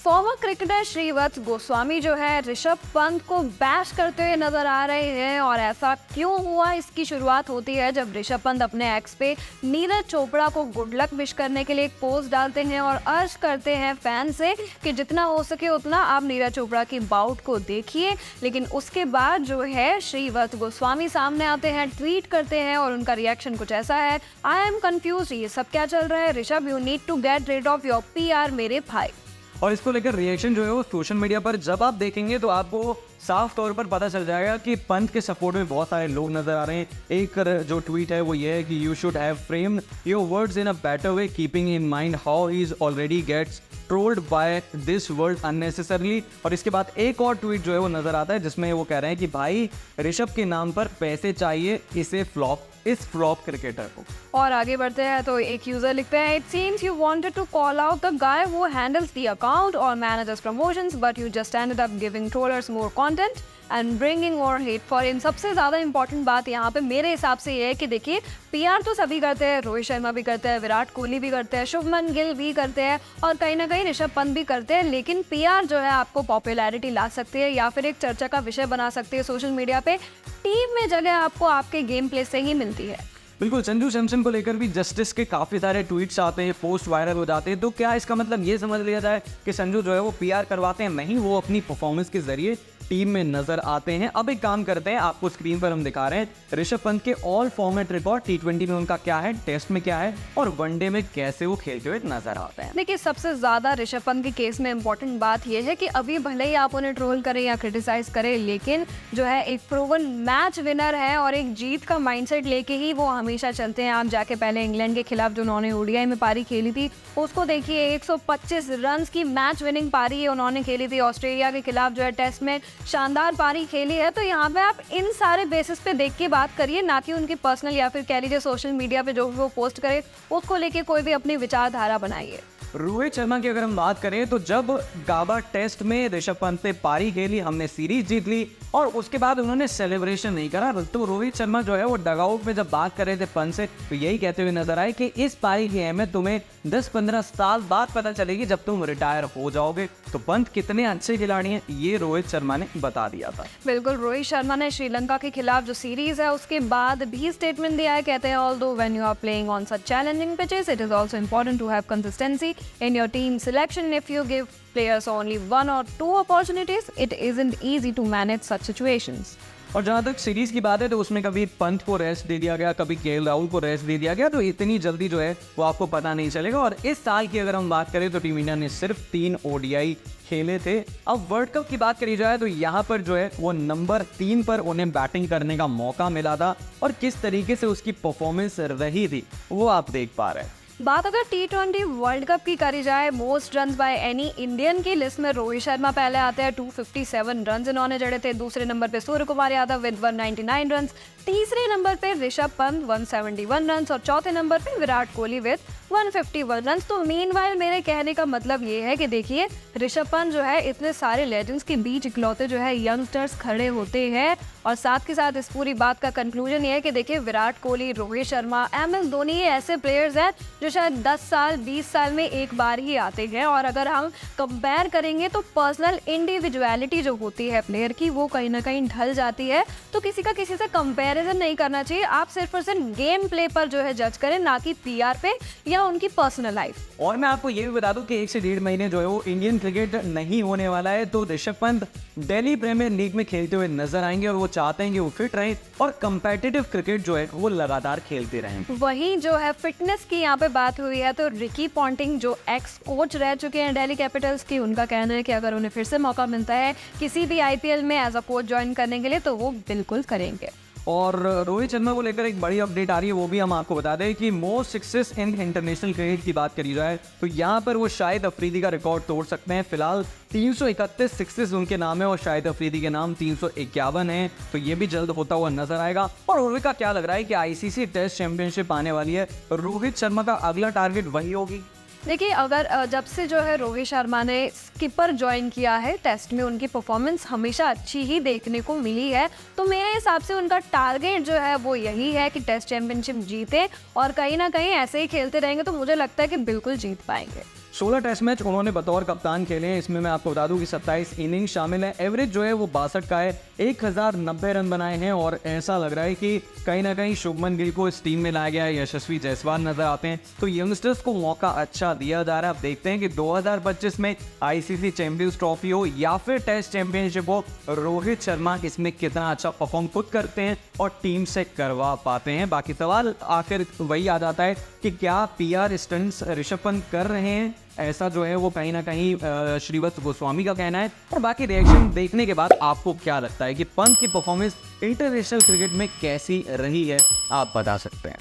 Farmer cricketer Srivatsa Goswami जो है ऋषभ पंत को बैश करते हुए नजर आ रहे हैं। और ऐसा क्यों हुआ, इसकी शुरुआत होती है जब ऋषभ पंत अपने एक्स पे नीरज चोपड़ा को गुड लक विश करने के लिए एक पोस्ट डालते हैं और अर्ज करते हैं फैन से कि जितना हो सके उतना आप नीरज चोपड़ा की बाउट को देखिए। लेकिन उसके बाद जो है श्रीवत्स गोस्वामी सामने आते हैं, ट्वीट करते हैं और उनका रिएक्शन कुछ ऐसा है, आई एम कंफ्यूज, ये सब क्या चल रहा है? Rishabh, you need to get rid of your PR मेरे भाई। और इसको लेकर रिएक्शन जो है वो सोशल मीडिया पर जब आप देखेंगे तो आपको साफ तौर पर पता चल जाएगा कि पंत के सपोर्ट में बहुत सारे लोग नजर आ रहे हैं। एक जो ट्वीट है वो ये है कि you should have framed your words in a better way keeping in mind how he is already gets trolled by this world unnecessarily. और इसके बाद एक और ट्वीट जो है वो नजर आता है जिसमें वो कह रहे हैं कि भाई ऋषभ के नाम पर पैसे चाहिए इस फ्लॉप क्रिकेटर को। और आगे बढ़ते हैं तो एक यूजर लिखते हैं, it seems you wanted to call out the guy who handles the account और manages promotions but you just ended up giving trollers more content and bringing more hate for him. सबसे ज़्यादा important बात यहाँ पे मेरे हिसाब से ये है कि देखिए PR तो सभी करते हैं, रोहित शर्मा भी करते हैं, विराट कोहली भी करते हैं, शुभमन गिल भी करते हैं और कहीं ना कहीं ऋषभ पंत भी करते हैं। लेकिन PR जो है आपको पॉपुलैरिटी ला सकती है या फिर एक चर्चा का विषय बना सकती है सोशल मीडिया पे। टीम में जगह आपको आपके गेम प्ले से ही मिलती है। बिल्कुल, संजू सैमसन को लेकर भी जस्टिस के काफ़ी सारे ट्वीट्स आते हैं, पोस्ट वायरल हो जाते हैं। तो क्या इसका मतलब ये समझ लिया जाए कि संजू जो है वो PR करवाते हैं? नहीं, वो अपनी परफॉर्मेंस के जरिए टीम में नजर आते हैं। अब एक काम करते हैं, आपको स्क्रीन पर हम दिखा रहे हैं ऋषभ पंत के ऑल फॉर्मेट रिकॉर्ड, T20 में उनका क्या है, टेस्ट में क्या है और वनडे में कैसे वो खेलते हुए नजर आते हैं। देखिए, सबसे ज्यादा ऋषभ पंत के केस में इंपॉर्टेंट बात यह है कि अभी भले ही आप उन्हें ट्रोल करें या क्रिटिसाइज करें, लेकिन जो है एक प्रूवन मैच विनर है और एक जीत का माइंडसेट लेके ही वो हमेशा चलते हैं। आप जाके पहले इंग्लैंड के खिलाफ जो उन्होंने ODI में पारी खेली थी उसको देखिए, 125 रन की मैच विनिंग पारी उन्होंने खेली थी। ऑस्ट्रेलिया के खिलाफ जो है टेस्ट में शानदार पारी खेली है। तो यहाँ पे आप इन सारे बेसिस पे देख के बात करिए, ना कि उनकी पर्सनल या फिर कह लीजिए सोशल मीडिया पे जो वो पोस्ट करे उसको लेके कोई भी अपनी विचारधारा बनाइए। रोहित शर्मा की अगर हम बात करें तो जब गाबा टेस्ट में ऋषभ पंत ने पारी खेली, हमने सीरीज जीत ली और उसके बाद उन्होंने सेलिब्रेशन नहीं करा। तो रोहित शर्मा जो है वो डगआउट में जब बात कर रहे थे पंत से तो यही कहते हुए नजर आए कि इस पारी की अहमियत तुम्हें 10-15 साल बाद पता चलेगी जब तुम रिटायर हो जाओगे। तो पंत कितने अच्छे खिलाड़ी हैं ये रोहित शर्मा ने बता दिया था। बिल्कुल, रोहित शर्मा ने श्रीलंका के खिलाफ जो सीरीज है उसके बाद भी स्टेटमेंट दिया है। कहते हैं, although when you are playing on such challenging pitches it is also important to have consistency in your team selection. If you give players only 1 or 2 opportunities, it isn't easy to manage such situations. और जहाँ तक series की बात है तो उसमें कभी पंत को रेस्ट दे दिया गया, कभी KL राहुल को रेस्ट दे दिया गया, तो इतनी जल्दी जो है वो आपको पता नहीं चलेगा। और इस साल की अगर हम बात करें तो टीम इंडिया ने सिर्फ 3 ODI खेले थे। अब वर्ल्ड कप की बात करी जाए तो यहाँ पर जो है वो नंबर 3 पर उन्हें बैटिंग करने का मौका मिला था और किस तरीके से उसकी परफॉर्मेंस रही थी वो आप देख पा रहे हैं। बात अगर T20 वर्ल्ड कप की करी जाए, most run by any Indian की लिस्ट में रोहित शर्मा पहले आते हैं, 257 रन इन्होंने जड़े थे। दूसरे नंबर पे सूर्य कुमार यादव विद 199 रन, तीसरे नंबर पे ऋषभ पंत 171 रन और चौथे नंबर पे विराट कोहली विद 151 रन। तो मीनवाइल मेरे कहने का मतलब ये है कि देखिए ऋषभ पंत जो है इतने सारे लेजेंड्स के बीच इकलौते जो है यंगस्टर्स खड़े होते हैं। और साथ के साथ इस पूरी बात का कंक्लूजन ये है कि देखिए विराट कोहली, रोहित शर्मा, MS धोनी ये ऐसे प्लेयर्स हैं जो शायद 10 साल 20 साल में एक बार ही आते हैं। और अगर हम कंपेयर करेंगे तो पर्सनल इंडिविजुअलिटी जो होती है प्लेयर की वो कहीं ना कहीं ढल जाती है। तो किसी का किसी से कंपैरिजन नहीं करना चाहिए। आप सिर्फ और सिर्फ गेम प्ले पर जो है जज करें, ना कि PR पे या उनकी पर्सनल लाइफ। और मैं आपको ये भी बता दूं कि 1 से 1.5 महीने जो है वो इंडियन क्रिकेट नहीं होने वाला है। तो ऋषभ पंत दिल्ली प्रीमियर लीग में खेलते हुए नजर आएंगे और वो चाहते हैं कि वो फिट रहें और कंपेटिटिव क्रिकेट जो है वो लगातार खेलते रहें। वहीं जो है फिटनेस की यहाँ पे बात हुई है तो रिकी पॉन्टिंग जो एक्स कोच रह चुके हैं दिल्ली कैपिटल्स की, उनका कहना है कि अगर उन्हें फिर से मौका मिलता है किसी भी IPL में एज अ कोच ज्वाइन करने के लिए तो वो बिल्कुल करेंगे। और रोहित शर्मा को लेकर एक बड़ी अपडेट आ रही है, वो भी हम आपको बता दें कि most success in international cricket की बात करी जाए तो यहाँ पर वो शाहिद अफरीदी का रिकॉर्ड तोड़ सकते हैं। फिलहाल 331 सिक्सेस उनके नाम है और शाहिद अफरीदी के नाम 351 है। तो ये भी जल्द होता हुआ नजर आएगा। और रोहित का क्या लग रहा है कि ICC टेस्ट चैंपियनशिप आने वाली है, रोहित शर्मा का अगला टारगेट वही होगी? देखिए, अगर जब से जो है रोहित शर्मा ने स्किपर ज्वाइन किया है टेस्ट में उनकी परफॉर्मेंस हमेशा अच्छी ही देखने को मिली है। तो मेरे हिसाब से उनका टारगेट जो है वो यही है कि टेस्ट चैंपियनशिप जीते और कहीं ना कहीं ऐसे ही खेलते रहेंगे तो मुझे लगता है कि बिल्कुल जीत पाएंगे। 16 टेस्ट मैच उन्होंने बतौर कप्तान खेले हैं। इसमें मैं आपको बता दूं कि 27 इनिंग शामिल है। एवरेज जो है वो 62 का है। 1090 रन बनाए हैं और ऐसा लग रहा है कि कहीं ना कहीं शुभमन गिल को इस टीम में लाया गया है। यशस्वी जायसवाल नजर आते हैं, तो यंगस्टर्स को मौका अच्छा दिया जा रहा है। अब देखते हैं कि 2025 में आईसीसी चैंपियंस ट्रॉफी हो या फिर टेस्ट चैंपियनशिप हो, रोहित शर्मा इसमें कितना अच्छा परफॉर्म खुद करते हैं और टीम से करवा पाते हैं। बाकी सवाल आखिर वही आ जाता है कि क्या पीआर स्टंट्स ऋषभ पंत कर रहे हैं, ऐसा जो है वो कहीं ना कहीं श्रीवत्स गोस्वामी का कहना है। और बाकी रिएक्शन देखने के बाद आपको क्या लगता है कि पंत की परफॉर्मेंस इंटरनेशनल क्रिकेट में कैसी रही है, आप बता सकते हैं।